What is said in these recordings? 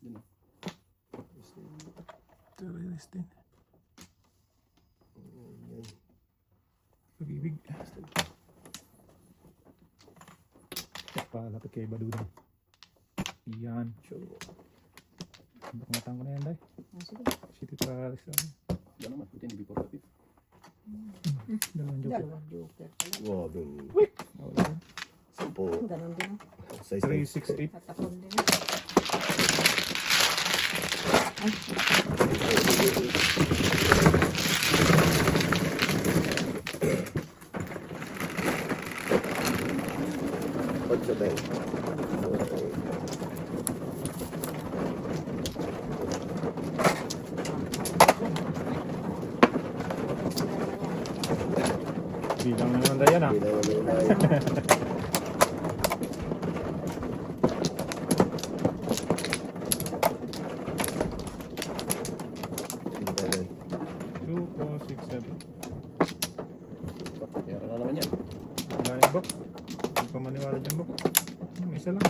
din. Ito release din. Pag-ibig. Palapit kay Badudang. Yan. Sure. Bakamatan ko na yan, Day. Sige. City Palace lang. Yan naman, buti hindi before kapit. Dalawang joke. Dalawang joker pala. Wow, dun. Wala yan. 10. Ganun din. Size 368. Tatakon din. Pag sa tayo. Bilang naman Day yan, ah. Hindi na tayo. Hindi tayo. 2, 4, 6, 7. Kaya na naman yan. Wala yung book. Hindi pa maniwala dyan, book. Isa lang.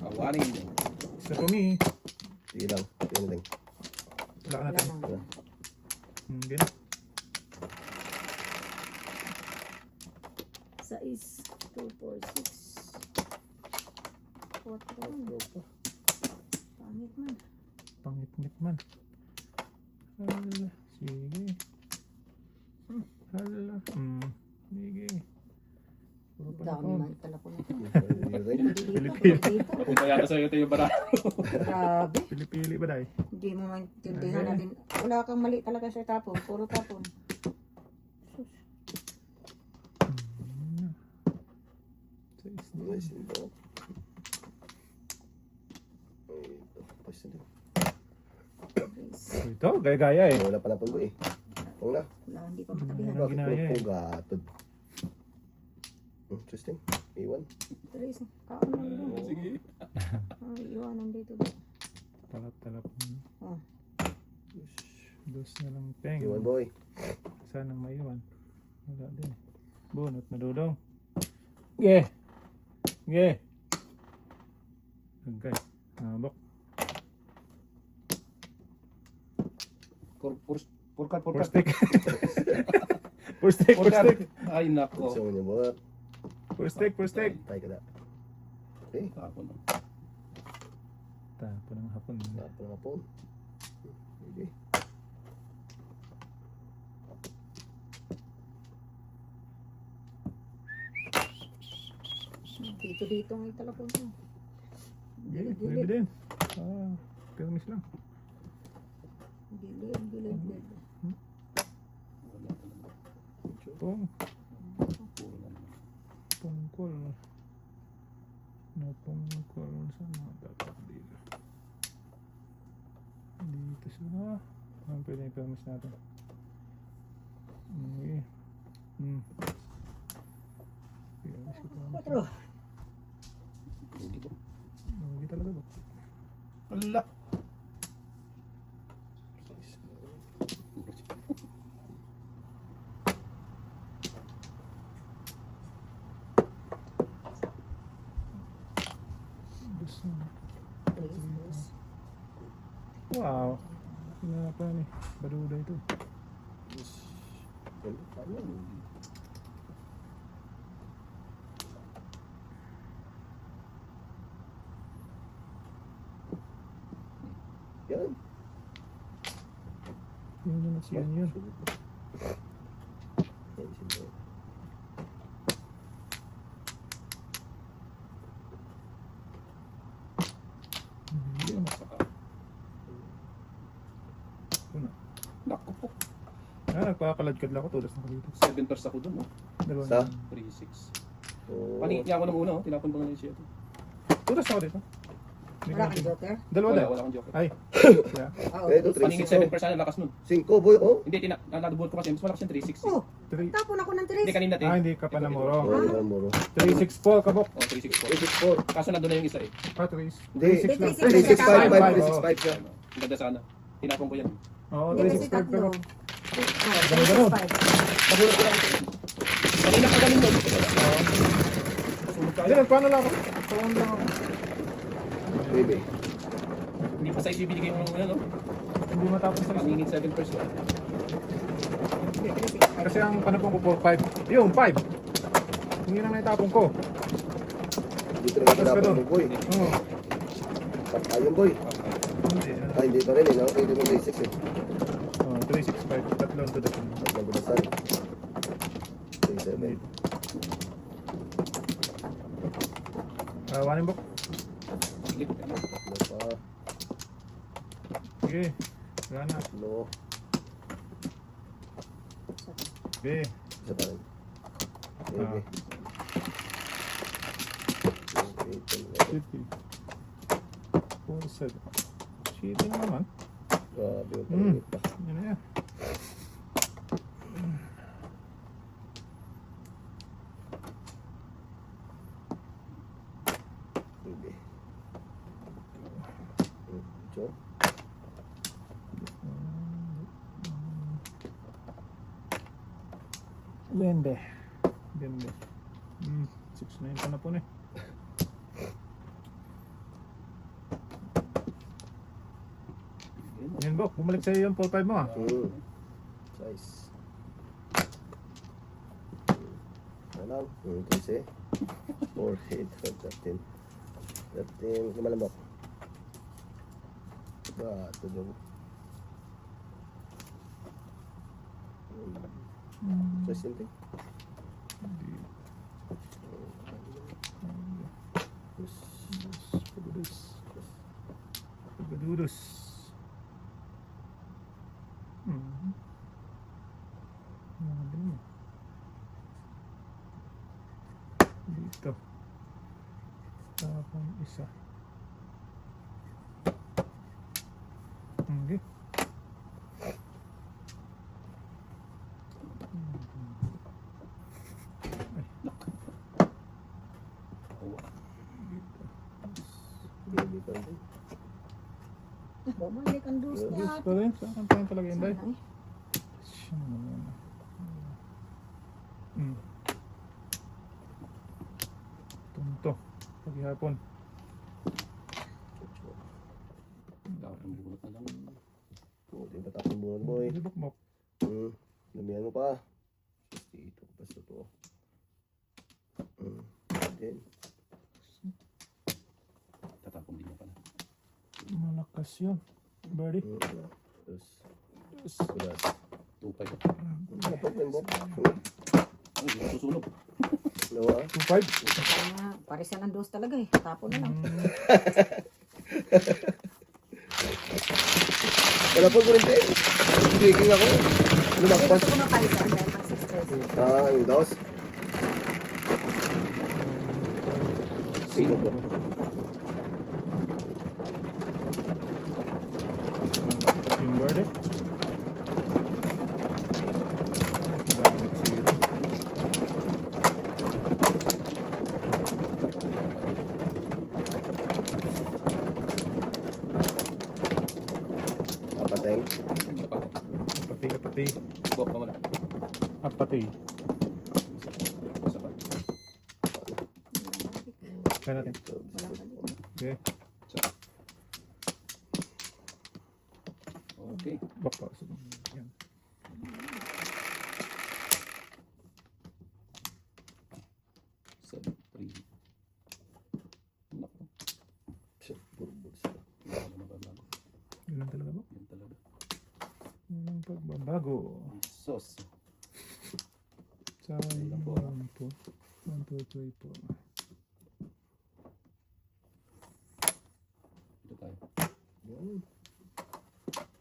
Awaring. Isa to me. Sige lang. Sige lang. Wala ka Wala natin. nang. Hindi. 6, 2, 4, 6. 4. Pangit man. Pangit-ngit man. Hala. Sige. Hala. Sige. Puro pa na Dami po. man talapon ito. Pilipili. Punta yata sa'yo ito yung bara. Grabe. Pili-pili ba, Day? Hindi mo maintindihan natin. Wala kang mali talaga sa tapon. Puro tapon. Sus. Nice. Ito. Pwes na din. Ito, gaya-gaya eh. Wala pa na pundo eh. Huwag na. Wala, hindi pa matabihan. Ang ginaya eh. Pugatod. Interesting. Iwan. Tulis. Kaon lang doon. Sige. Iwanan dito. Talap-talap. Oh. Dos na lang peng. Iwan boy. Sanang maiwan. Wala din. Bunot na dudong. Ge! Ge! Agay. Nabok. Purkat. Purstik. Purstik. Ay, nako. Gusto mo niya ba? Purstik. Tayo ka na. Okay. Tapon. Tapo ng hapon. Lahat na hapon. Okay. Dito ang italapon mo. Pwede Gilid. din. Permis lang. Gilid. Pong. Pungkol. Napungkol sa mga dapat dito. Dito siya. Ano pwede yung permis natin? Okay. Permis ko permis. 4. Hindi talaga ba? Ala. Wow. Pinapa ni. Baduda ito. Yan. Yun. Yan, simple. Yun. Una. Nako po. Nagpapakaladkad lang ako tulas na ko dito. 7 pers ako dun. Dalawang. Sa? 3-6. Oh. Paningit niya ako ng una. Tinapon pa nga siya ito. Tulas na ako dito. Wala kang joker? Dalawa Wala, na. wala akong joker. Ay. Yeah. Oo. Ito, 3, Paningit 7 pers na lakas nun. 5 boy. Oh. Hindi, nadubol ko kasi. Mas malakas yung 3-6. Oh, Three. tapon ako ng Hindi, 3. kanina Ah, hindi ka pa na moro. Oh, yan moro. 364 kabok. Oh, 3-6 364. Kaso nandun na yung isa eh. Ah, 3. Hindi. 365. 365 siya. Ang ganda sana. Tinapon ko yan. Oo, Hindi kasi 365 tatlo. kabok. Oh, 365. Nagulat ko lang ito. Kanina pa galing nun. Sumunod Hindi, tayo. paano lang ako? Paano lang ako? Baby. Hindi pa size yung binigay mo ng no? Hindi matapos sa isa. Pangingin 7%. Kasi ang panapong ko 4-5. Yung 5. Hindi na naitapon ko. Dito na matapos mo, boy. Oo. Ayun, boy. Hindi. Ay, hindi pa rin eh, no? Pwede mo 36 eh. Oh, 365. Tatlong to the At nagulasan. 37. Wanin bok. Sige. Ano pa? Sige. Wala na. No. Sige. Isa pa rin. Baby. City. 4-7. City na naman. Grabe yung Hmm. pangit pa. Yan na yan. Baby. Jo. Bende. Bende. 6 na yung panapon eh. Yan bok, bumalik sa'yo yung 4-5 mo ah. Size. Ano lang? 13. 4, 8, 13. 13. Lumalambok. Ba, ito daw. Size yun, Pagdudus. Dito. Tapos isa. Okay. Baby pa rin. Bumalik ang dus niya. Ito rin. Saan pa rin talaga yun, Day? Sana eh. Siya naman. Tunto. Paghihapon. Dapat ang bunot na lang. Buti yung patak ng bunod mo eh. Libok mo. Lumihan mo pa. Dito ko pa sa to. Then, Tatapong din mo pala. Malakas yun. Birdie. Tapos, Yes. sulat. 2-5. Dapat yung bok. Ay, susunog. Dalawa. 2-5. Kaya pares yan ang dos talaga eh. Tapon na lang. Wala po ko rin din. Speaking ako. Hindi Lumakpas. gusto ko mapalisan dahil pang 6 pesos. Yung dos. Sino po? Yung birdie. Apateng. Apati. Bok pa muna. Apati. Isa pa. Kaya natin. Wala ka dito. Okay. Isa. Okay. Baka. Yan. Seven, 3. Naku. Burbog sila. Wala na babago. Yun lang talaga ba? Yan talaga. Yun ang pagbabago. Sos. Sayang po. 1, 2, 3 po. Ito tayo. Yan.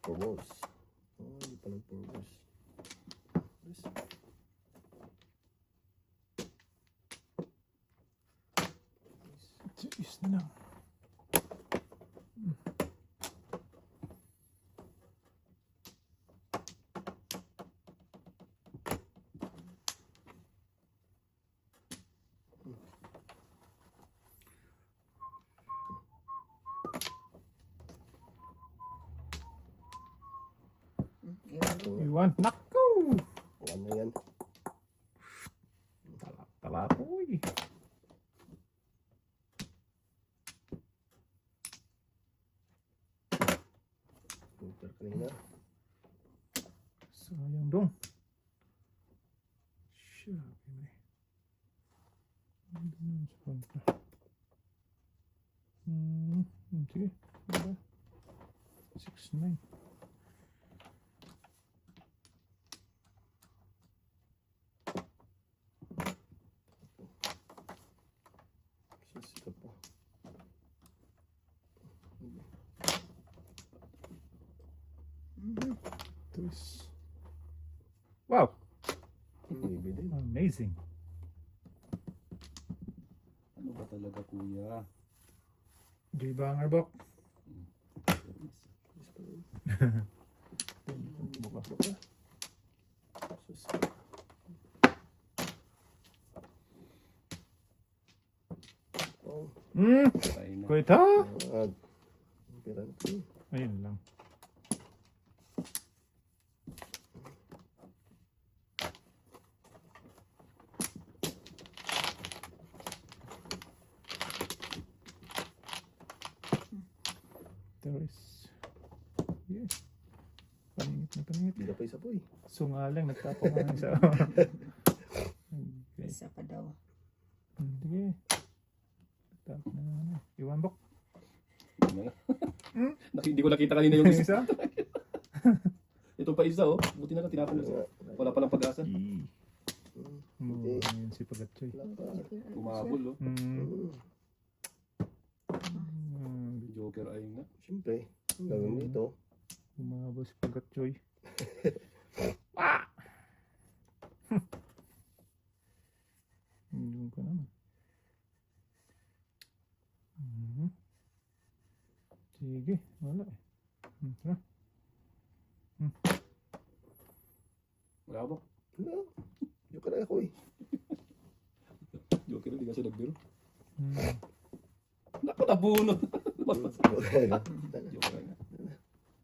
Purgos. Hindi pa lang purgos. Jeez na lang. Iwan. Naku! Ano yan? Talapoy. dong. Siya, okay. Ano na sa kontra? Sige. Diba? 6-9. Ito pa. Twist. Wow! Maybe din. Amazing. Ano ba talaga kuya? J-Banger Bok. Bukas pa. Sus. Oh, Patay na. Kuita! pira na ito. Ayun lang. There is... Yeah. Paningit na paningit. Hindi na pa isa po eh. Sungalang, nagtapong nga ng isa. Okay. Isa pa daw. Sige. Nagtapong na ano. Iwan Bok. Hindi nga. Hindi ko nakita kanina yung Yung isa. isa? Ito pa isa oh. Buti na lang tinapon na siya. Wala palang pag-asa. Mura yun si Pagatchoy. Umabol oh. Joker ay nga. Siyempre, ang gagawin mo ito. Umabot si Pagatchoy. Hindi ko naman. Sige, wala eh. Tara. Wala ba? Wala. Yung ka ako eh. Joker hindi kasi nagbiro. Hmm. Naku, nabunot. Joker ay nga.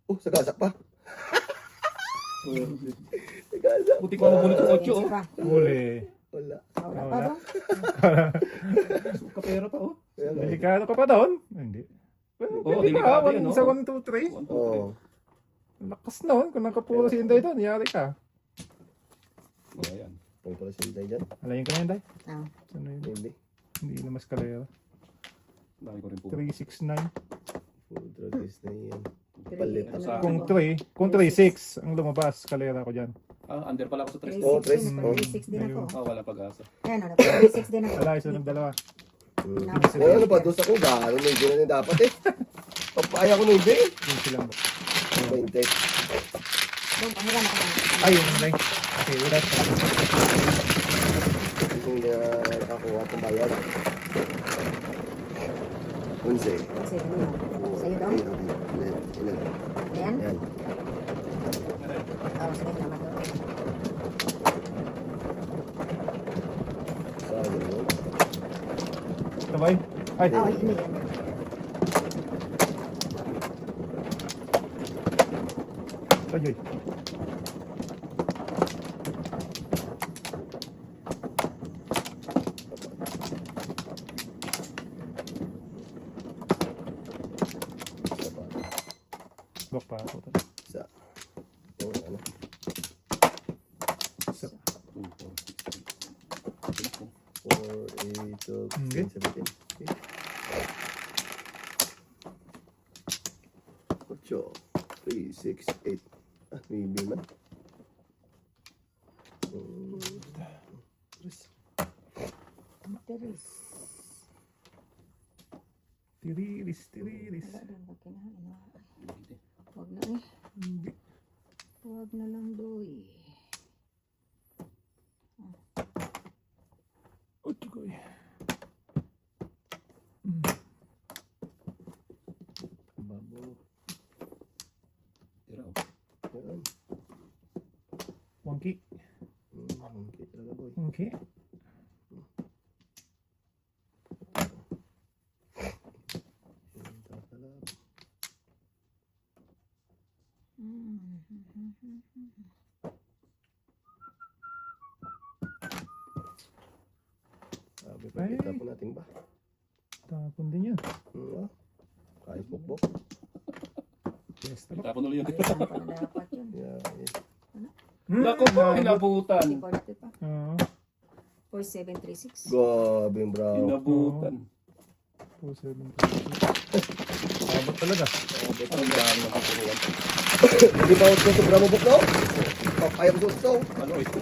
Oh, sagasak pa. Oh, Sagasak. buti ko mabunot yung 8 oh. Pa. Huli. Wala. Wala pa daw. Kapera pa oh. Kaya nga. Delikado ka pa doon? Hindi. Well, Oo, pwede delikado pa. yan, no? Sa 1, 2, 3. 1, 2, 3. Oo. Lakas noon. Kung nakapuro si Inday doon, yari ka. Oh, ayan. Pwede pala si Inday dyan. Alayin ka na Inday. Ah. Ano yun? Hindi. Hindi na mas kalera. Dami ko rin po. 369. Full drug test na yan. Palit. Sa- Kung 3, kung 3-6 ang lumabas, kalera ko dyan. Ah, under pala ako sa 3. Oh, 36 tres. din. 36 din ako. Ah, wala pag-asa. Ayan, ano, 36 din ako. Alay, sunod dalawa. Eh, ano pa doon sa kung gano'n na hindi na dapat eh. Papaya ko na hindi. Yung silang ba? 20. Doon, pahiram ako. Ay, yung Inday. Okay, ulit. Hindi na nakakuha itong bayad. 11. Kasi kanina. Sa'yo daw? Ilan? Ayan. Yan. Oh, sige, salamat daw. Saan yun? Sabay. Ay, Oh, hindi yan. Ayoy. Bok pa ako. Isa. Yung ano? Isa. 2, 4, 6, 7. 4, 8, 12, Okay. 17. Okay. 8, 3, 6, 8. Ah, may man. Tres. Teres. Tiriris, tiriris. Wala din, wag kinahain. Hindi. Huwag na eh. Hindi. Huwag na lang doy. Otoy. Babo. Tira oh. Yan. Wonky. Okay talaga boy. Okay. Tatalab. Sabi pa, Ay. kita po natin ba? Tapon din yan. Kahit bukbok. Yes, tama. Tapon ulit yun. Palitan pa na dapat yun. Yeah, yeah. Hmm? Nako po, inabutan. Hindi pa natin pa. Oo. 4736. Grabe yung brown. Inabutan. 270. Abot talaga. Ang dami na kapuruan. Hindi pa ako sa bramo book no? Ayaw ko sa Ano ito?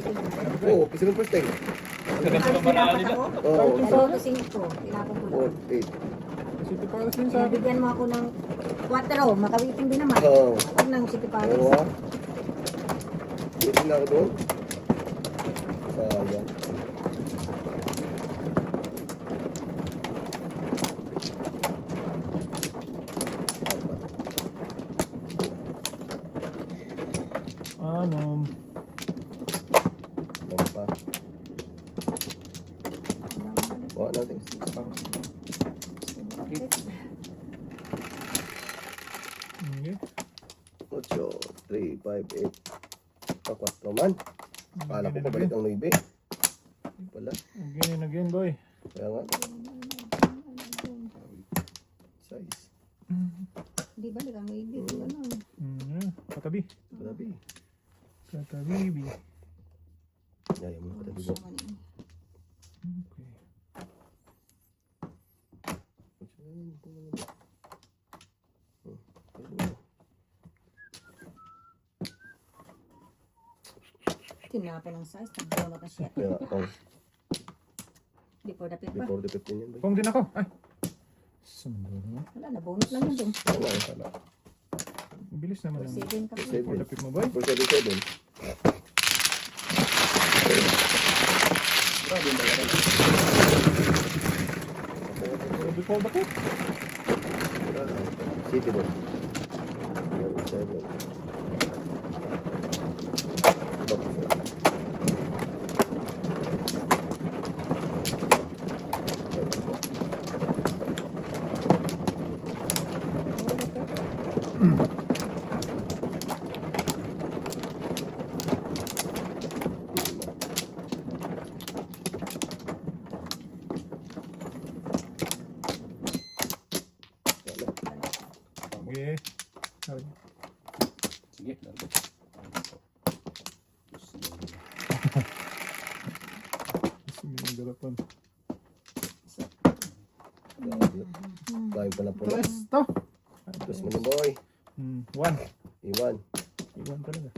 Oo, kasi yung first time. Kaganda ng banana nila. Oo. Ano kasi ito? Tinapon ko lang. 4, 8. City Palace din sa akin. Bigyan mo ako ng 4. Makawiting din naman. Oo. Huwag nang City Palace. Oo. Dito na ako doon. Sayang. Ano? Ano pa? Wala natin. Okay. 8, 3, 5, 8. 4 man. Kala ko pabalik ang 9. Hindi pala. Again and again, boy. Kaya nga. Size. Di ba? Ang ibig. Ano? Katabi. Grabe. Katabi. Yaya mo na katabi mo. Okay. Tinapon ng size. Nagbawa ka siya. Kaya, Before the pit ba? before the 15 yan. Pong din ako. Ay. Sundo naman. Wala na. Bonus lang yun dun. Wala. Bilis naman ang 7 ka pa. 7. for the pick mo, boy. 477. Grabe yung bayaran. Before the pick. City boy. 7. Okay. Sorry. Sige, laro. Sige, ang garapan. Layo pa na po. Presto. Tapos mo na boy. 1. Iwan. Iwan talaga.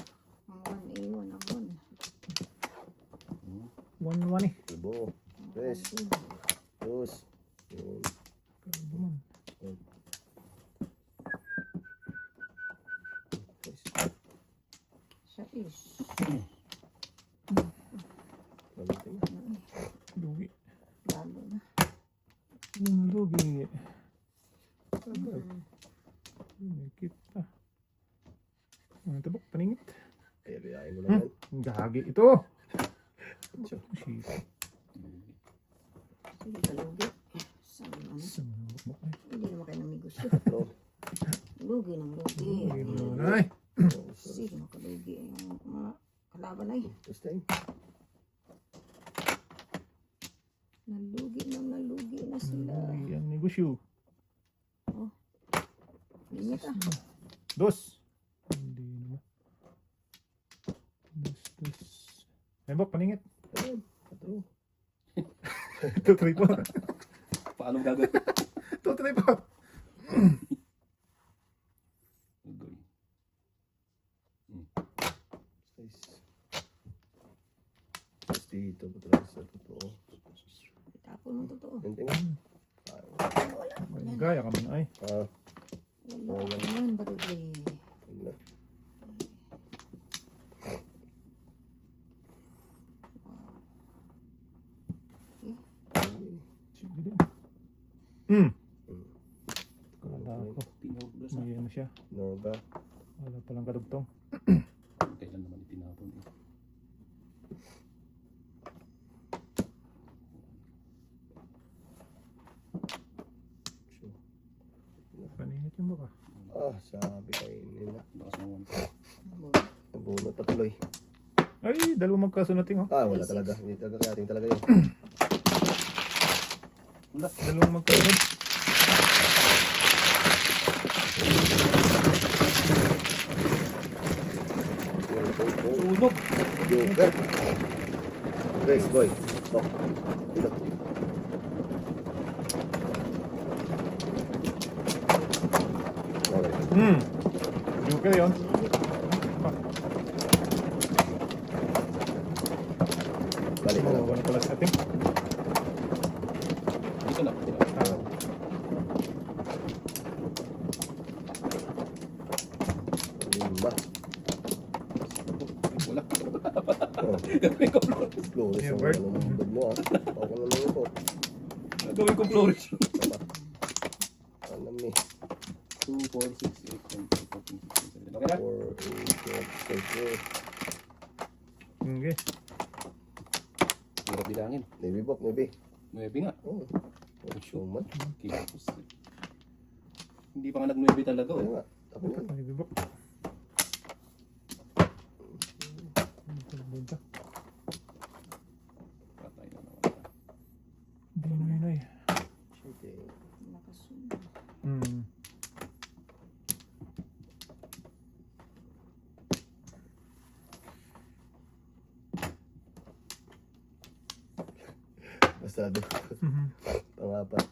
Ang 1, A1, ang 1-1 eh. Ibo. Tres. 2. Yun. Kalbo man. Tres. 1. Siya is. Gamitin na. Lugi. Lalo na. Lugi. Agad. May kita. Ano tabok? Paningit. Ayaw mo naman. Gagi ito. So, Shit. Sige, kalugi. Saan ano? Sa mga bukbok ay. Hindi naman kayo namigos yun. no. Lugi ng lugi. Ay. Sige, makalugi. Yung mga kalaban ay. First time. Nalugi na sila. Lugi ang negosyo. Limit ah. Dos. Hindi naman. Dos. Ay bok, paningit. Ayan. 4. 2, 3, 4. Paano gagawin? 2, 3, 4. Ugoy. Size. Tapos dito. Patras sa totoo. Tapon mo totoo. Yung tingin. Gaya ka man ay. Wala naman, barugli. Yun na. Sige din. Kala ko. Tinawag na sa. May ano siya. Norga. Wala palang kadugtong. Kailan naman itinapon eh. Paningit yung baka. Sabi kayo nila. Bakas ng 1. Nabunot na tuloy. Ay, dalawa magkasunating oh. Wala talaga. Hindi talaga ating talaga yun. Dalawang magkasunod. Sunog! Joker. Guys, boy. Bok. Dito. Okay. Joker yun. Balik na lang. Ano pala sa ating? Dito na. Lima. Wala. Oh. Gagawin ko flourish. Flores Yeah, ang Bert. ano ng bag mo ah. Ako naman ito. Gagawin ko flourish. Alam ni. 2, 4, 6, 8, 10, 14, 15, 16, 17. Okay na? 4, 8, 12, 13. Okay. Hirap bilangin. Navy Bok, Navy. 9 nga. Oh. Oh, showman. Kilos. Hindi pa nga nag-9 talaga. Kaya Oh. nga. Tapos Ito, yan. may bibok. Bunta. Patay na naman. Dinoy. Shit eh. Nakasunod. Basado. Pangapat.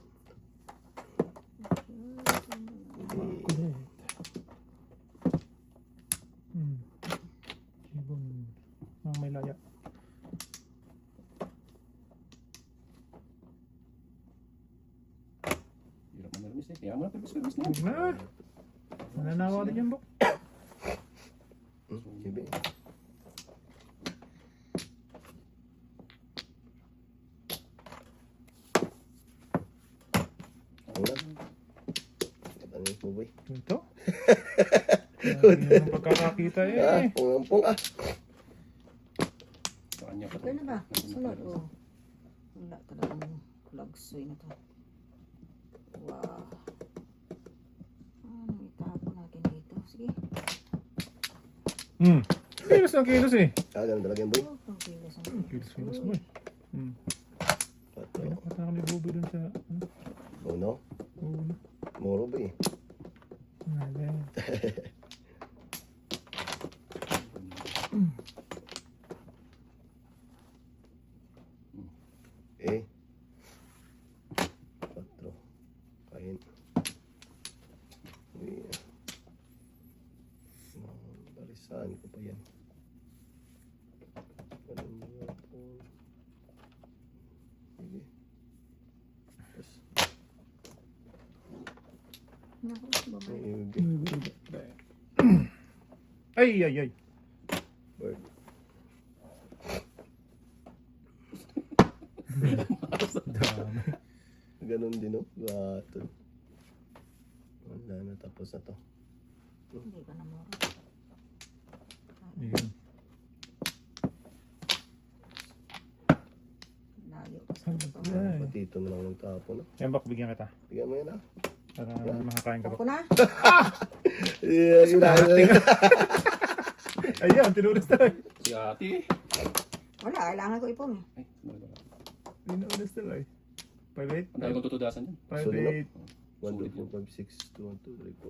Hindi. Ibang may laya. Hirap na nermis eh. Kaya mo na permis na. Huwag na. Mananawa din yan, Bok. Sige. Ano na? Ano mo boy? Ito. Hindi naman pagkakakita Ah, eh. pung ah. Sa kanya pa. Okay na ba? Sunod, oh. Wala talagang lagsoy na to. Wow. Ano itapon natin dito? Sige. Kilos ng kilos eh. Ah, ganun talaga yung boy. Oh, pang kilos ang Kilos mo eh. Patro. Pinapata kami bubi dun sa... Uno. Uno. Moro ba eh. Nala. Eh. Patro. Kain. Uy. Barisan ko pa yan. Ganun nga po. Sige. Tapos, Naku, babae. may Ay, ay, ay. bird. Dami. Ganun din, no? Gatol. Wala na, tapos na to. Hindi ka na moro. Ayun. Layo pa sa ito. Ay. Pati ito na lang ng tapo, no? Yan, Bok, bigyan kita. Bigyan mo yan, ah. Para makakain ka, Ako Bok. na. Yeah, yun na. Ayan, tinulis na. Si ate. Wala, kailangan ko ipong eh. Ay, sumunod na. Tinulis na eh. 5'8". Ang dami kong tutudasan dyan. 5'8". 1, 2, 3, 5, 6, 2, 1, 2, 3, 4.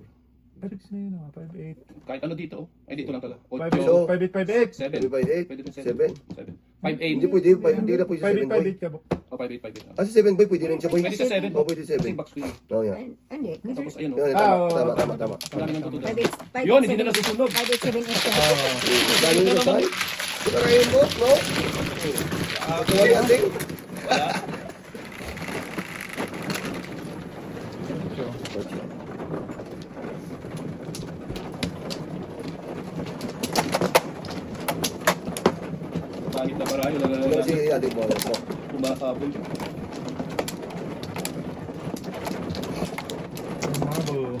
5'8 na yun ah, 5'8". Kahit ano dito. Oh. Ay, dito lang pala. 5'8", 5'8". 7. 5, Pwede din 7. 7. 5'8. Hindi pwede, hindi na pwede 7 boy. 5'8 ka, Bok. Oh, 5'8. Ah, si 7 boy, pwede rin siya boy. Pwede sa 7. Oh, pwede Kasi 7. box wheel. Oh, yeah. Ay, hindi. Tapos ayun. Yun, Oh. tama. Wala nang tutudasan. 5'8", Yun, hindi na nasusunog. 5'8", 7'8". Dami nyo sa akin. Ito na rin mo, no? Ito na natin. Kahit na marami. Ano si ating mo? Kumakabol. Marble.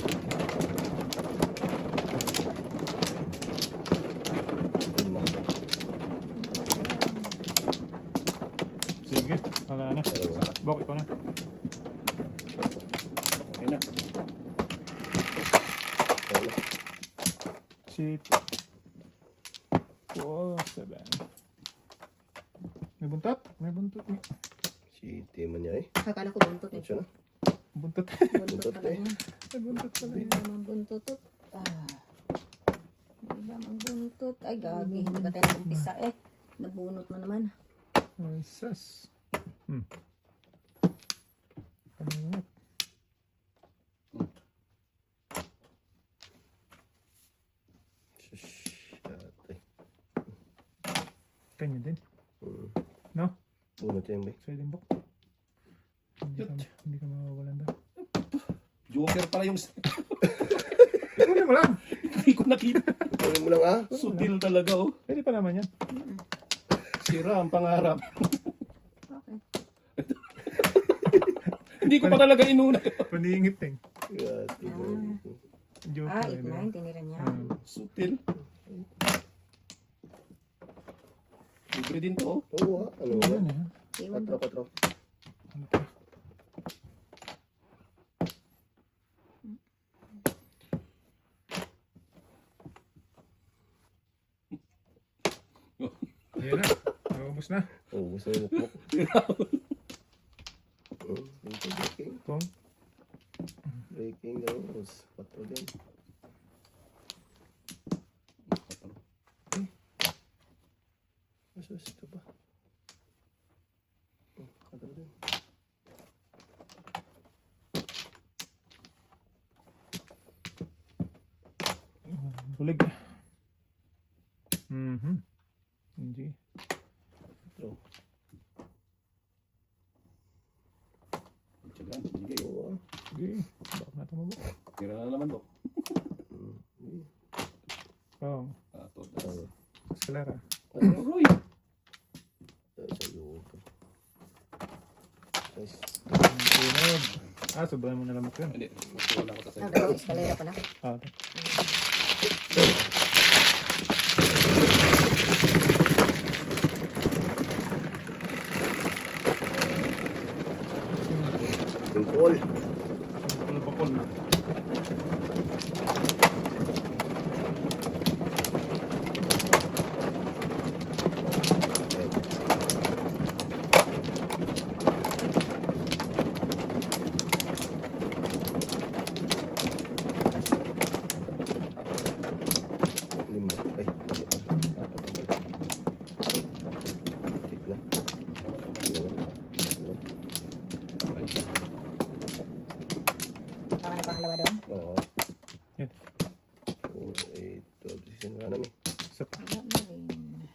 Sige, wala na. Bok, ito na. Okay na. Shit. 4, 7. May buntot? May buntot. Si Timan niya eh. Akala ko buntot eh. Siya na. Buntot. Buntot pala yan. May buntot pala Hindi yun. naman buntot. Ah. Hindi naman buntot. Ay, gagi. Hindi ka tayo umpisa eh. Nabunot mo naman. Sas. Ano? Ate. Kanya din. Hmm. No? Bunot yan, be. Sa'yo din, Bok. Hindi ka mawawalan doon. Joker pala yung Kunin mo lang. hindi ko nakita. Kunin mo lang, ah. Sutil talaga, oh. Pwede pa naman yan. Sira ang pangarap. Okay. Hindi ko pa talaga inuna. Paningit eh. Ate. Joke Ah, lang, di ba? 8-9, tinira niya. Sutil. Libre din to, oh. Oo, ah. Ano Ano yan? yan? Iwan Patro, ba? patro. Ano to? Ayan na. Naubos na. Oo, gusto yung mukmuk. Breaking. Kung Breaking the rules. Patro din. Asus, ito ba? Patro din. bulig. Hindi. Patro. Tsagaan, sige. Oo, ah. Sige. Baka natin mo, Bok. Tira na naman to. Oo. Ato. Escalera. Roy. Nice. Sunod. Sobrang mo na lamok yun. Hindi. Wala ko sa Ah, sa'yo. dalawang eskalera pala. Okay. Tungkol. Ano pa call? Lima. Ay, check na. Baka na pangalawa doon. Oo. Yan. 4, 8, 12, 16 na namin. Isa pa. Wala na rin.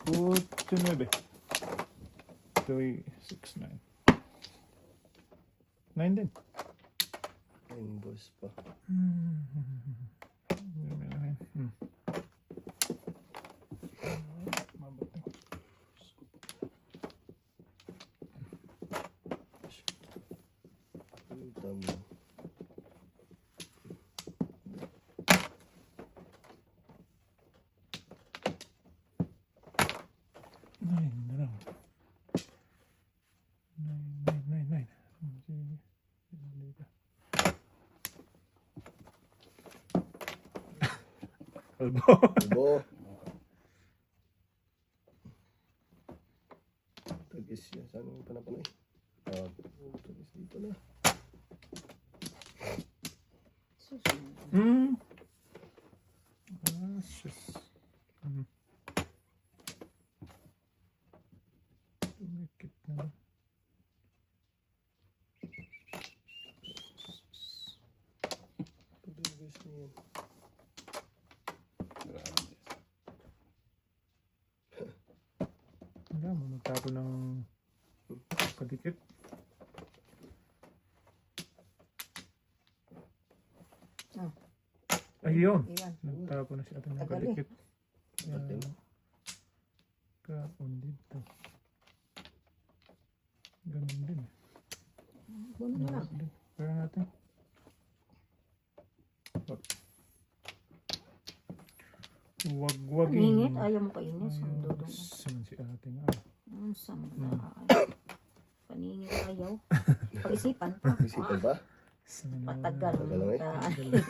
Ocho, 9. 3, 6, 9. 9 din. Inbox pa. Mabot na. Tama. Nine na lang. Nine. Sige. Dito. Kalbo. Bo. Tagis yan. Saan yung panapanay? Tagis dito na. Susunod. Sus. Tumikit na. Tagis niyan. Wala mo, magtapo ng kadikit. Ayun. Iwan. Nagtapo na siya ating Tagal eh. kadikit. Kaon dito. Ganun din. Buno na lang. Kaya natin. Wag-wagin. Ningit, ayaw mo kainis. Ang dudong. Saan si ating Ang sangga. Paningit ayaw. Pag-isipan pa. Isipan ba? Patagal. Patagal eh.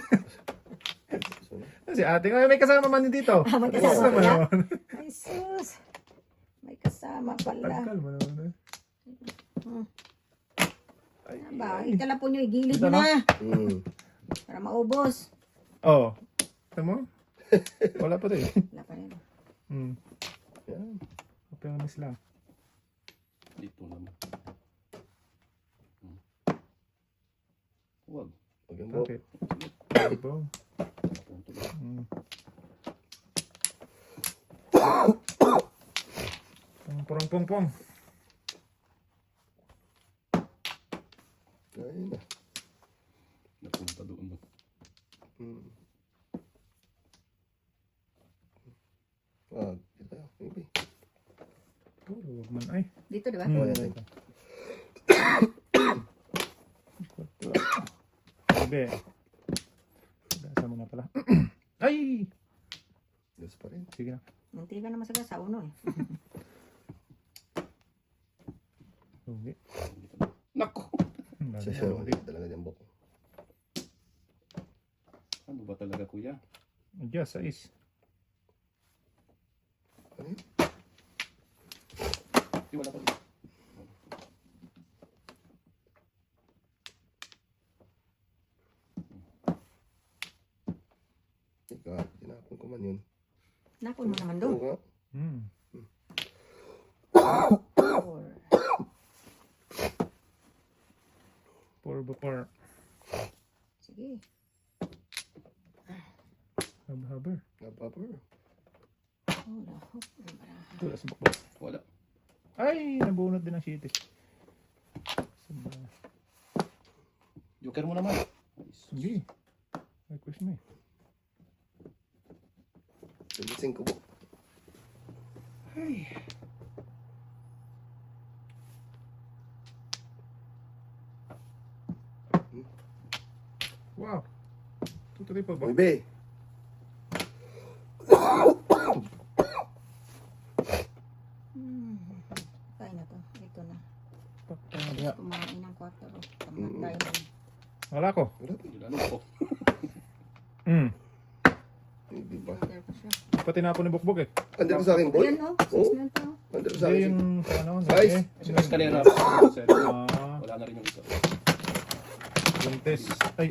So, Si ating, ay may kasama man din dito. May kasama Kasama pala? naman. Ay sus. May kasama pala. Tagal mo naman. Ba, itala po nyo, igilid Ito nyo na. mm. Para maubos. Oh, Tama? Wala pa rin. Wala pa rin. Hmm. Yan. Okay naman sila. Dito naman. Huwag. Huwag yung buhok. Bakit? Diba? Punto lang. Hmm. Pong. Ayun na. Napunta doon. No? Hmm. Ah, dito. Maybe. Oh, huwag man ay. Dito, di ba? Hmm. Oh, yan. Sabi. Gasa mo na pala. Ay! Yes pa rin. Sige na. Munti ka naman sa uno eh. Hindi. Nako! Siya siya. Hindi talaga dyan buhok. Ano ba talaga kuya? Yes, is. Ano yun? Di wala pa rin. Ika, tinapon ko man yun. Napon mo naman doon. Oo nga. Hmm. 4. 4 ba 4? Sige. Haber. Napapar. Oh, lahok. Ito, sa bakbak. Wala. Ay, nabunot din ang shitty. Sabay. Joker mo naman. Sige. Request mo eh. Tulisin ko po. Wow. Tutuloy pa ba? Maybe. Kaya na to. Ito na. Pakaya. Kumain ng 4. Tamatay mo. Wala ko. Wala. Ano po? Hmm. Hindi ba? There pa siya. Pati na ako ni Bukbuk eh. Andito sa akin, boy. Yan o. 6 na to. Andito sa Hindi akin. yung sa ano. Size. Yung eskalera. Ah, Wala na rin yung isa. buntis. Ay.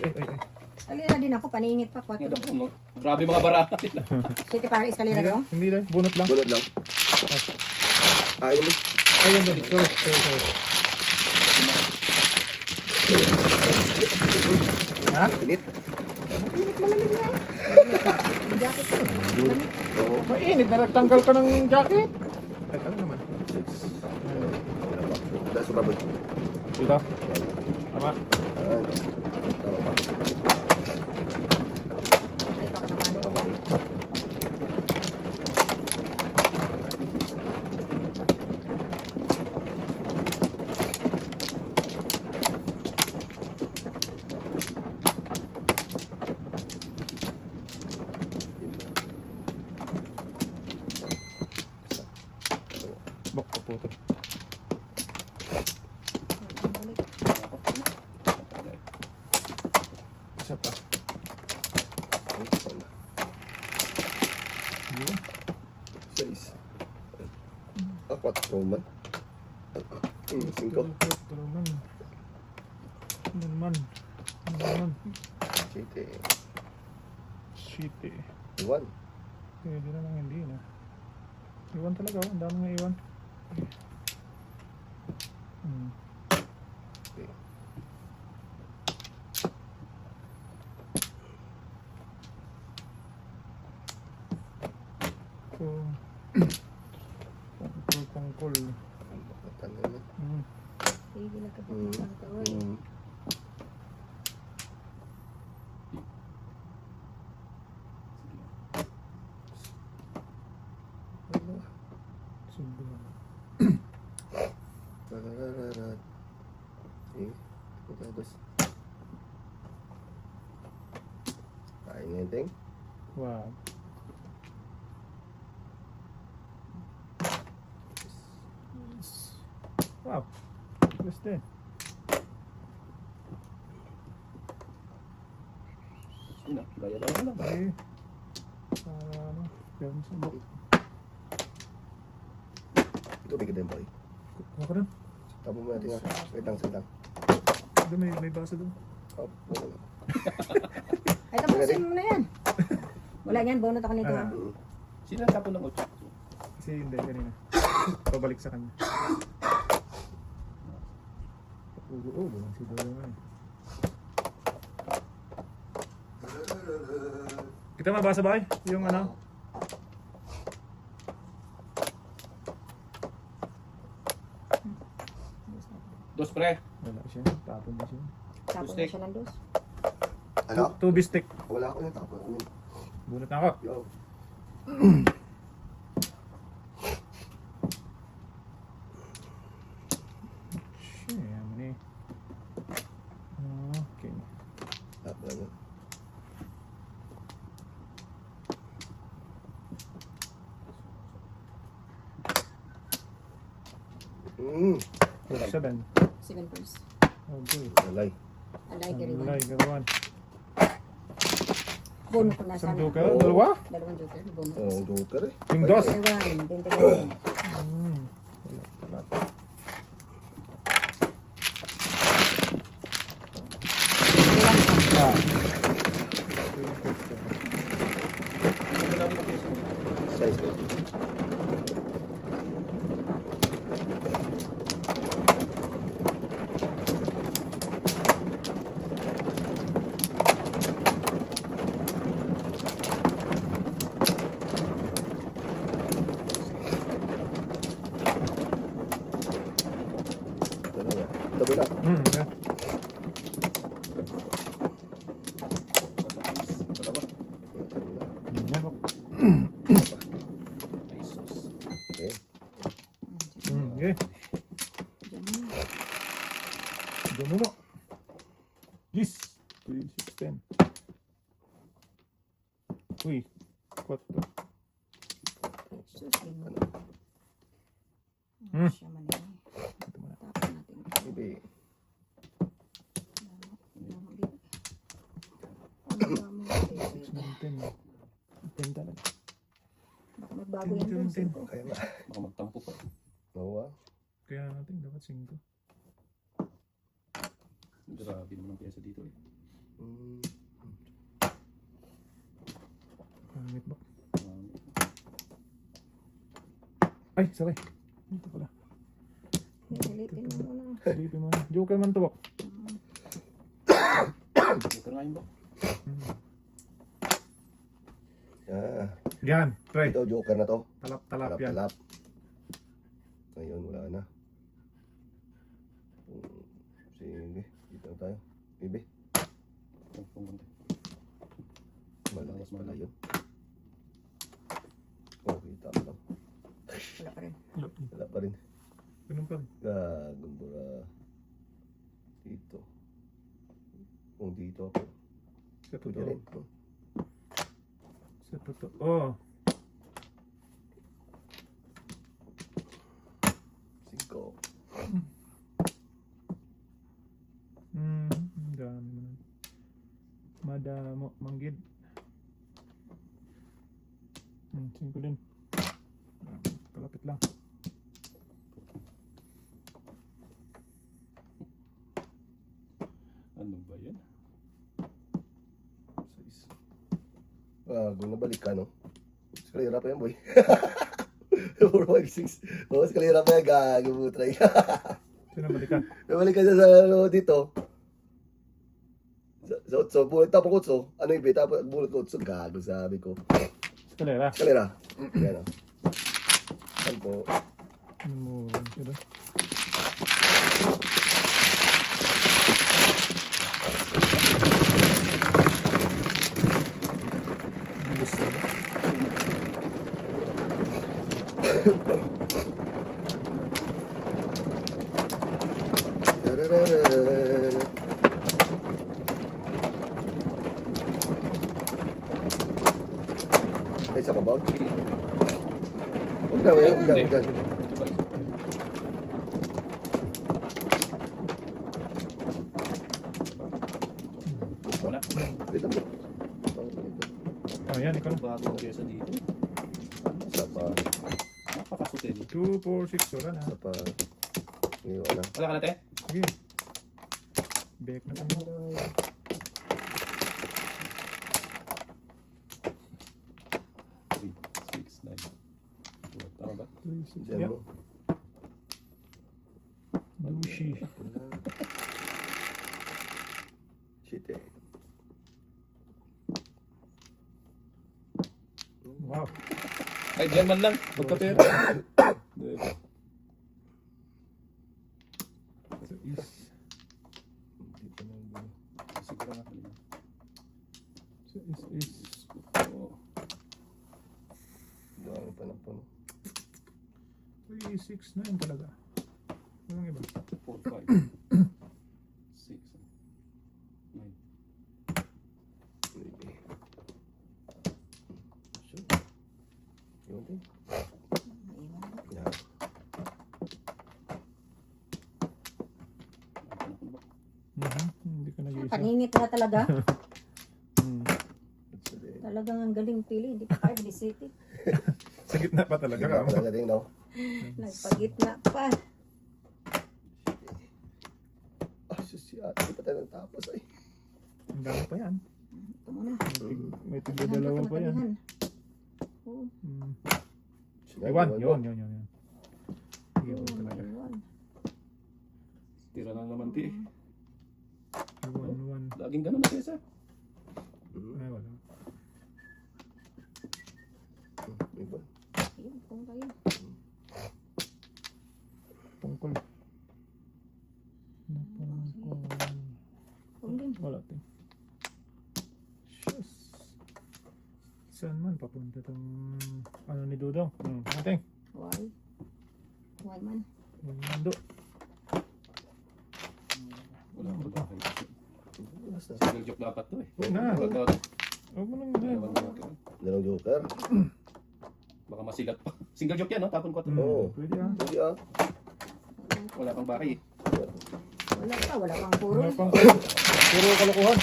Eskalera din ako. Paningit pa. 4. Ngayon ako, no? Grabe mga barata nila. Sige para eskalera Hindi ko. lang. Hindi lang. Bunot lang. Bunod lang. Ayaw mo. Ayun ba dito? Sorry. Ha? Init. Jacket ko. Oo. Mainit na nagtanggal ka ng jacket. Ay, ano naman? Dahil sa baboy. Dito. Tama. Ayan. Tama pa. Ay, baka naman. Bok ko po ito. Isa pa. Yun. 6. 4 Roman. 5. Naman. 7. Shit eh. 1. Pwede na lang hindi na. Iwan talaga oh. Ang dami nga iwan. Hmm. Pangkol. Tanda naman. Hmm. Sige lang ka pa. Subo. Tarararat. Tapos. Kain na yung ting. Wow. Wow. Gusto eh. Yun na, gaya lang lang. Ay. Para ano. Pero sa bok. Ito bigyan din boy. Kuha ka rin. Tapo mo natin nga. Wait lang. Doon may baso doon. Up. Ay, tapusin mo na yan. Wala yan, bonot ako nito ha. Sino ang tapon ng 8? Kasi hindi, kanina. Pabalik sa kanya. Ulo-ulo lang si Dolo nga eh. Kita mabasa ba yung ano? Dos pre. Wala siya, tapon na siya. Tapos na siya ng dos. Ano? Two bistek. Wala ako yung tapon. Bunot na ako. Yo. Shit, yaman eh. Okay. Tapon lang yun. Seven. 7 first. Okay. Walay. Alay, carry one. Alay, garawan. Bonot ko na Isang sana. joker, dalawa? Dalawang joker, bonot. Oh, joker eh. Yung dos. Carry one, 21. Wala. Ah. Size ko. Dalawa. Tabi na. Yeah. Yan, oh. Okay. Okay. Diyan mo mo. Yes. 3, 6, 10. Uy. 4. Susin mo. Hmm. Siya man eh. Tapos natin. Bibi. Ang dami. 10 talaga. Baka magbago yan doon. 10. Kaya nga. Baka magtampo pa. Nawa. Kaya natin dapat 5. Grabe naman ang pyesa dito eh. Pangit ba? Um, Ay, sorry. Ito pala. Nililitin mo na. Silipin mo na. Joker man to. Joker nga yun ba? Ah, Yan. Try. ito joker na to. Talap-talap yan. Talap. Ngayon wala na. Sige, dito na tayo. Bibi. Malakas pala yun. Okay, tama lang. Wala pa rin. Wala pa rin. Ganun pa rin. Gumbura. Dito. Kung dito ako. Sa Pwede totoo. rin. Sa totoo. Oh. Singko. Ang dami mo na. Madamo. Manggid. 5 din. Kalapit lang. Ano ba yan? Kung nabalik ka, no? Eskalera pa yan, boy. 4, 5, 6. Oo, eskalera pa yan, gago mo, try. Sino balikan? Nabalik ka sa ano, dito. Sa utso, bulat tapos utso. Ano yung bita? Bulat ko utso, gago, sabi ko. Eskalera. Eskalera. Yan, o. Saan po? Ano mo? Sino? Gusto mo? Ay, isa ka ba? Huwag na, huwag na, huwag na. Wala. Dito mo. Oh, yan. Ikaw na. Bago ang pyesa dito. Isa pa. Napakasutin. 2, 4, 6. Wala na. Isa pa. Ngayon, ano? Wala ka na te? Sige. Back na kami. Diyan mo. Dushi. Shit eh. Wow. Ay, diyan man lang. Magkapera. So is. Siguro nga kanina. So is. Oo. Dami pa na po. 3, 6, 9 talaga. Walang iba. 4, 5, 6, 9. Maybe. Sure. Yun din. Naiwan. Yeah. Hindi ko nag-iisa. Paningit na talaga. That's it. Talagang ang galing pili. Hindi pa kayo binisiti. Sa gitna pa talaga. Ganda pa talaga din, no? Nagpagitna pa. Ah, sus, ate, di pa tayo natapos ay. Ang dami pa yan. Ito muna. May tigda dalawa pa yan. Oo. Iwan. Yun. Iwan Oo, talaga. naiwan. Tira na naman ti. Iwan. Laging ganun na kesa. Ay, wala. Iba. Ayun, kung kayo. Pungkol. Napungkol. Kung din. Wala din. Shush. Saan man papunta tong ano ni Dudong? Ating. Why? Why man? Nando. Wala ko ba kayo. Basta. Single joke dapat to eh. Huwag na. Baka Huwag mo nang dalawang joker. Dalawang joker. Baka masilat pa. Single joke yan, no? Tapon 4. Oo. Pwede ah. Hindi ah. Wala pang bakay eh. Wala pa. Wala pang puro. Wala pang puro kalokohan.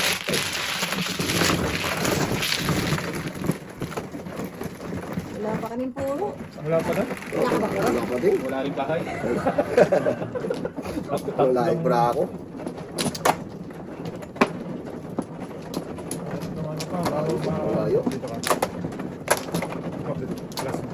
Wala pa kaming puro. Wala pa na. Wala pa din. Wala rin bakay. Ang laing bra ako. Ano pa? Bago Layo. dito ka. Last one.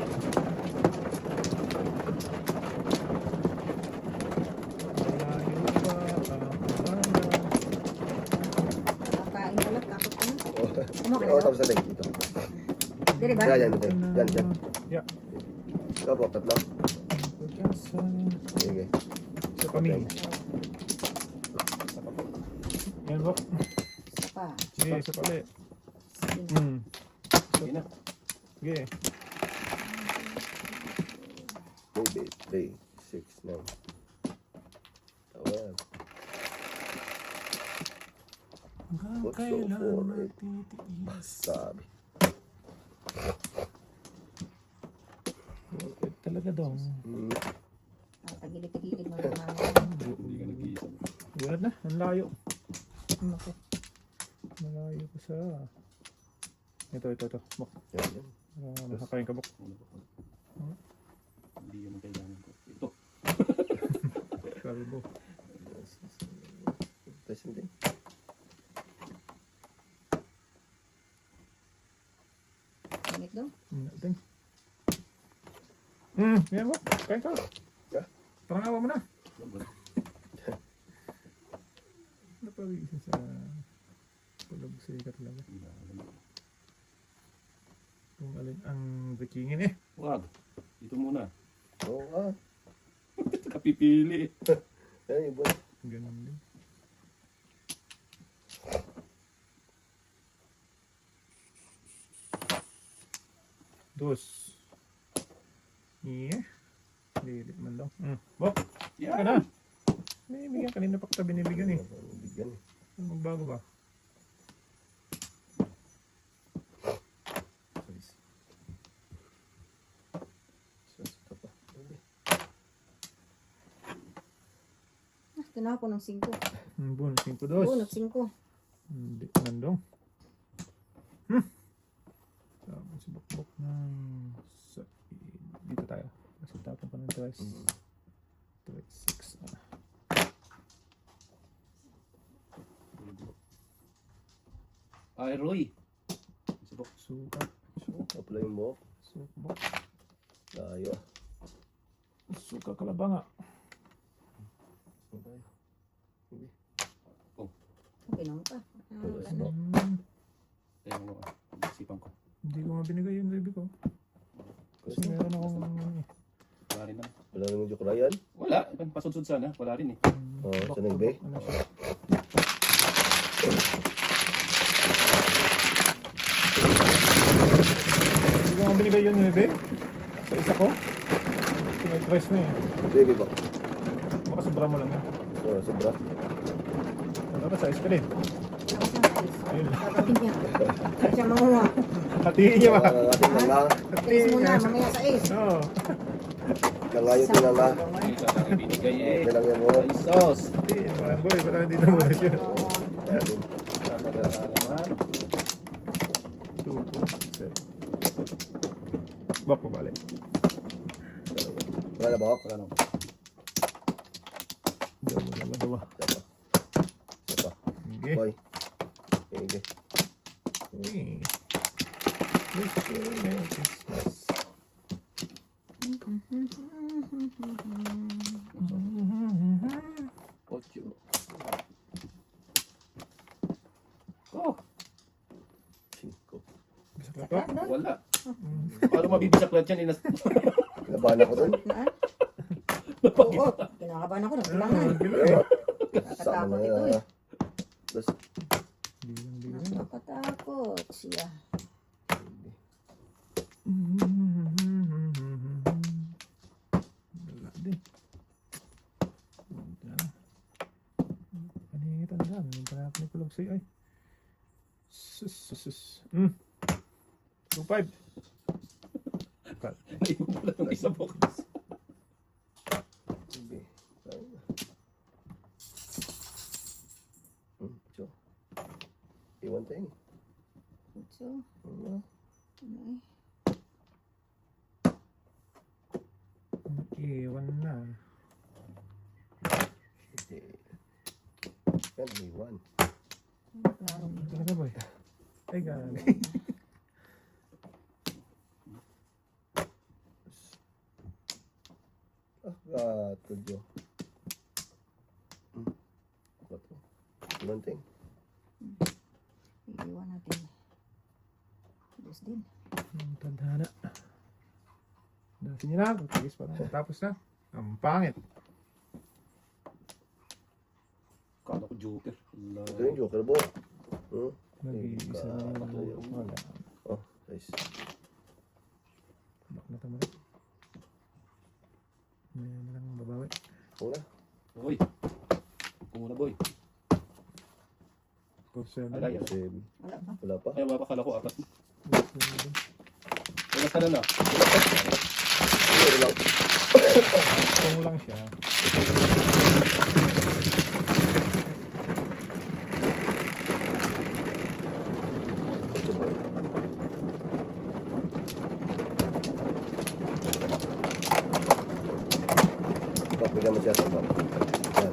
Kakain pala. Kapot ka na. Oo. Oo, tapos natin. Dito. Dire ba? Yan, yan. Yan. Yeah. Ikaw po, tatlo. Sige. Sa pamilya. Yan po. Isa pa. Sige, sa pali. Sige. Sige na. Sige. Maybe 3, 6, 9. Tawag. Kailan matitiis. Sabi. Talaga daw. Tagilid-tagilid mo naman. Hindi ka nag-iisa. Bulat na. Ang layo. Nako. Malayo ko sa... Ito. Bok. Yan, yan. Nakakain ka, Bok. Hindi yun ang kailangan ko. Ito. Sabi, Bok. Present din. Init daw. Ting. Yan, Bok. Kain ka. Yeah. Parangawa mo na. Napawisin sa... Pulog sa talaga. Kung alin ang bikingin eh. Wag. Ito muna. Oo ah. Kapipili. Yan, iba. Ganun din. Dos. Yeah. Lilit man daw. Bok, ka na. Yan. Binibigyan. Kanina pa kita binibigyan eh. Bigyan eh. Ano magbago ba? Ito pa. Tinako ng 5. Bon, 5 Oo, dos. nag-5. Hindi, nandong. Tapos si Bokbok ng... Dito tayo. Kasi tapon pa ng twice. Twice 6. Ay, Roy. Suka. Apply mo. Sukbok. Layo. Nagkakalaba nga. Okay naman pa. Wala na. Kaya ano, isipan ko. Hindi ko nga binigay yung baby ko. Kasi meron akong Wala rin naman. Wala naman joke Ryan. Wala, pasudsud sana. Wala rin eh. Sa nagbe. Ano siya? Hindi ko nga binigay yung baby. Sa isa ko. Pinag-press na eh. Baby ba? Baka sobra mo lang yan. Sobra. Dapat sa ice cream. Ayun lang. Kakating niya. Kaya siya manguha. Hatiin niya ba? Ating lang lang. Alis muna, mamaya sa is. Oo. Langayot na lang lang. Yung isa lang ibinigay eh. Okay lang yan mo. Ay, sos! Hatiin. Parang boy, parang hindi na muna siya. Ayan. Talaga naman. 2, 4, 7. Bak po balik. Wala na ba? Wala naman. Dawa, dawa, dawa. Isa pa. Sige. Boy. Okay. Okay. Wish you a Merry Christmas. Ocho. Oh, 5. Bisa ka pa? wala. Paano mabibisaklat yan? Laban ako dun. Naan? Oo, kinakabahan ako. Nagkulangan. Sama Nakatakot na ito yan. eh. Tapos, Nakatakot siya. Wala din. Paningitan na. Anong panahap ni Kulog sa'yo ay? Sus, sus, sus. 2-5. Naiwan pala ng isa bukas. sige. So, iwan tayo. So, Ano? ano eh. Iwan na. Hindi. Yan, iwan. Klaro. Talaga boy. Ay gani. Gato, Jo. Gato. Iwan tayo. Iiwan natin. Yes din. Tadhana. Dati niya na. Tagis pa na. Tapos na. Ang pangit. Kala ko joker. Wala. Ito yung joker bo. Nag-iisa na Gato. wala. Oh, guys. Bak na tama rin. May lang babawi. Una. Boy. Kumuna boy. 4-7. Alay. Seven. Wala pa. Wala pa. Ay, mapakala ko apat. 4-7. Wala ka na na. Ano lang. Kung lang siya. Bigyan mo siya sa bawah. Yan.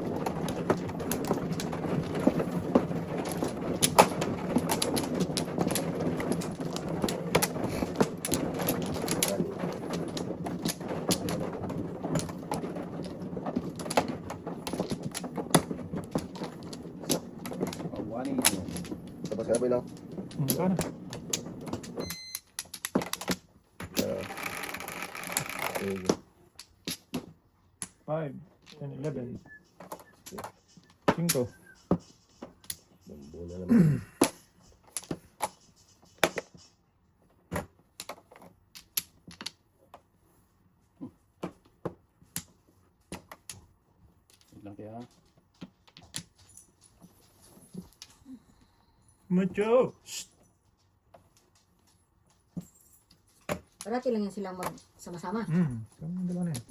Awanin mo. Tapos ka na ba lang? Sana. Sige. 5, 10, 11. 5. Bambo na naman. Wait lang kaya. Mucho. Parati lang yan silang magsama-sama. Kung dalawa na yan.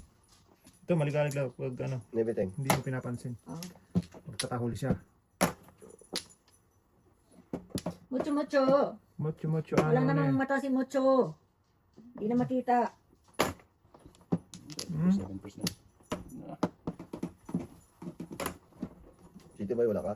Ito, maligalig lang. Huwag ano, Nebeteng. hindi mo pinapansin. Oh. Huwag tatahol siya. Mucho, mucho. Mucho, mucho. Walang Ano namang na mata si Mucho. Hindi na makita. 7%. Na. City Boy, wala ka?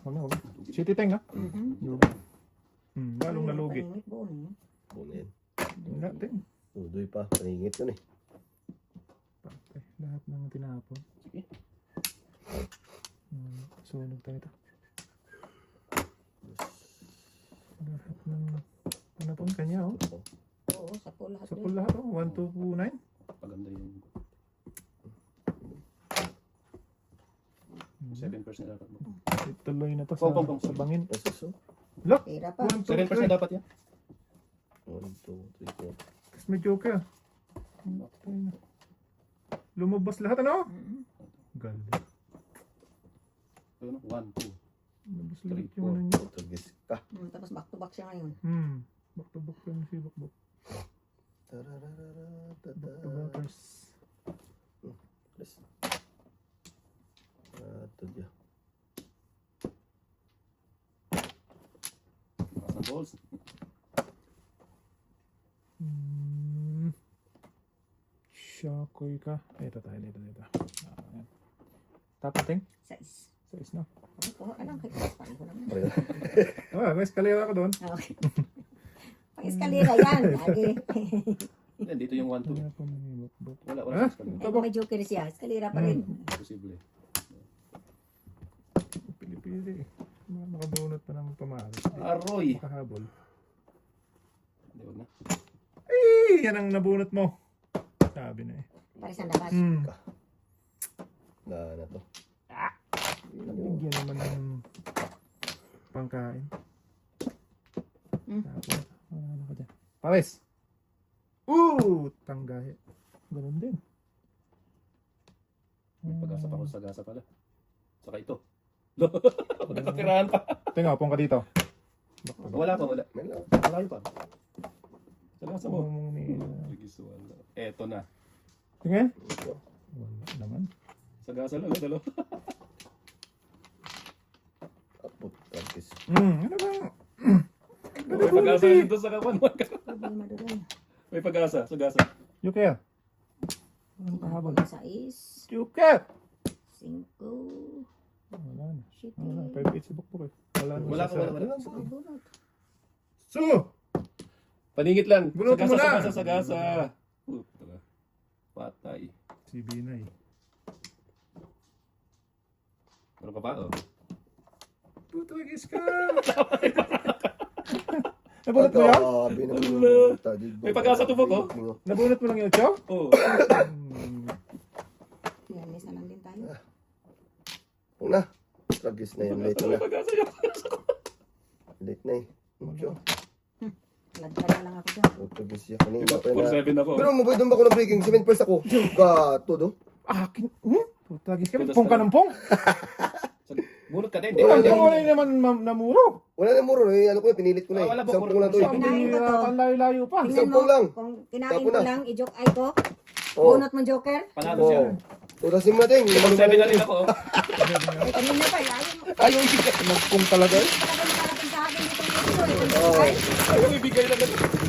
Huwag na, huwag na. City Teng, ha? Lugi. Lalong nalugi. Paningit buo niya. Buo na yan. Wala, Teng. Udoy pa. Paningit yun eh. Patay. Lahat ng tinapon. Sige. Sunog tayo ito. Lahat ng tinapon kanya, oh. Oo, sa pool lahat. Sa doon. pool lahat, oh. 1, 2, 9. Paganda yung 7% dapat mo. Ituloy na to Pong, pong, pong. sa bangin. Nasuso. Look! Tira pa. 1, 2, 7% 3. dapat yan. 1, 2, 3, 4. Tapos may joker. Lumabas lahat, ano? Ganda. Ayun, 1, 2. Lumabas lahat Three, yung four. ano niya. Portuguese ka. Tapos back to back siya ngayon. Back to back lang si Bakbak. Back to backers. Yes. Ito dia. Sa balls. Shakoy ka. Ito tayo, dito. Ayan. Tapos, Teng. Size. Size na. Kuha ka lang. Pareho lang. May eskalera ako doon. Okay. Pang-eskalera yan. Lagi. Yan, dito yung 1, 2. Kaya po may Bakbak. Wala, wala. Ah? sa eskalera. Ay, kung may joker siya. Eskalera pa rin. Posible. Pili-pili. Makabunot pa ng pamahalis. Aroy! Makahabol. Hindi, wag na. Ay! Yan ang nabunot mo. Sabi na eh. Pares ang labas. Na to. Nabigyan naman ng pangkain. Tapos, ano ka dyan? Pares! Tanggahe. Ganun din. May pag-asa pa ako sa gasa pala. Saka ito. Nakatirahan pa. Tinga, upong ka dito. Wala pa, wala. May lang. Malayo pa. Sa gasa mo. Ito. Eto na. Tingin? Ito. Wala naman. Sa gasa lang, dalo. Apot. Portuguese. Ano ba? May pag-asa dito sa kapan. Problema doon. May pag-asa sa gasa. Yuker. Ano kahabol? Sais. Yuker! 5. Wala na. Shit. Wala. 5-8 si Bukbuk eh. Wala na. Wala ka, siya wala. sa- Bunot. So! Paningit lang. Bunutin mo na. Sa gasa. Puta. Patay. Si Binay. Meron pa pa, oh. Putugis ka! Nabunot mo yan? May pag-asa to, Bok, oh. Nabunot mo lang yung 8? Oo. Yan, isa lang din tayo. Huwag na. Portuguese na yan. Late May na. pag-asa yun. Late na eh. Mucho. Lagdag na lang ako dyan. Portuguese yan. Kanina pa na. 4-7 ako. Pero mabay doon ba ako ng breaking? 7 first ako. Gato do. Akin? Putugis ka. Pong ka ng pong? Bunot ka din. Ikaw Di ba? wala naman namuro. Wala na muro eh. Ano ko eh. Pinilit ko na eh. Wala ba, Isang pong lang to eh. Kinain ko to. Ang layo-layo pa. Tingnan Isang mo, pong lang. kung kinain Tapo ko na. lang, i-joke ay ko. Oo. Bunot mo joker. Panalo siya. Utasin mo natin. 4-7 na rin ako, oh. Ay, kanina pa, ayaw mo. Ayaw isikat. Nagpong talaga eh. Talagang parating sa akin dito. Oo. Ay, Ayaw ibigay na ganun.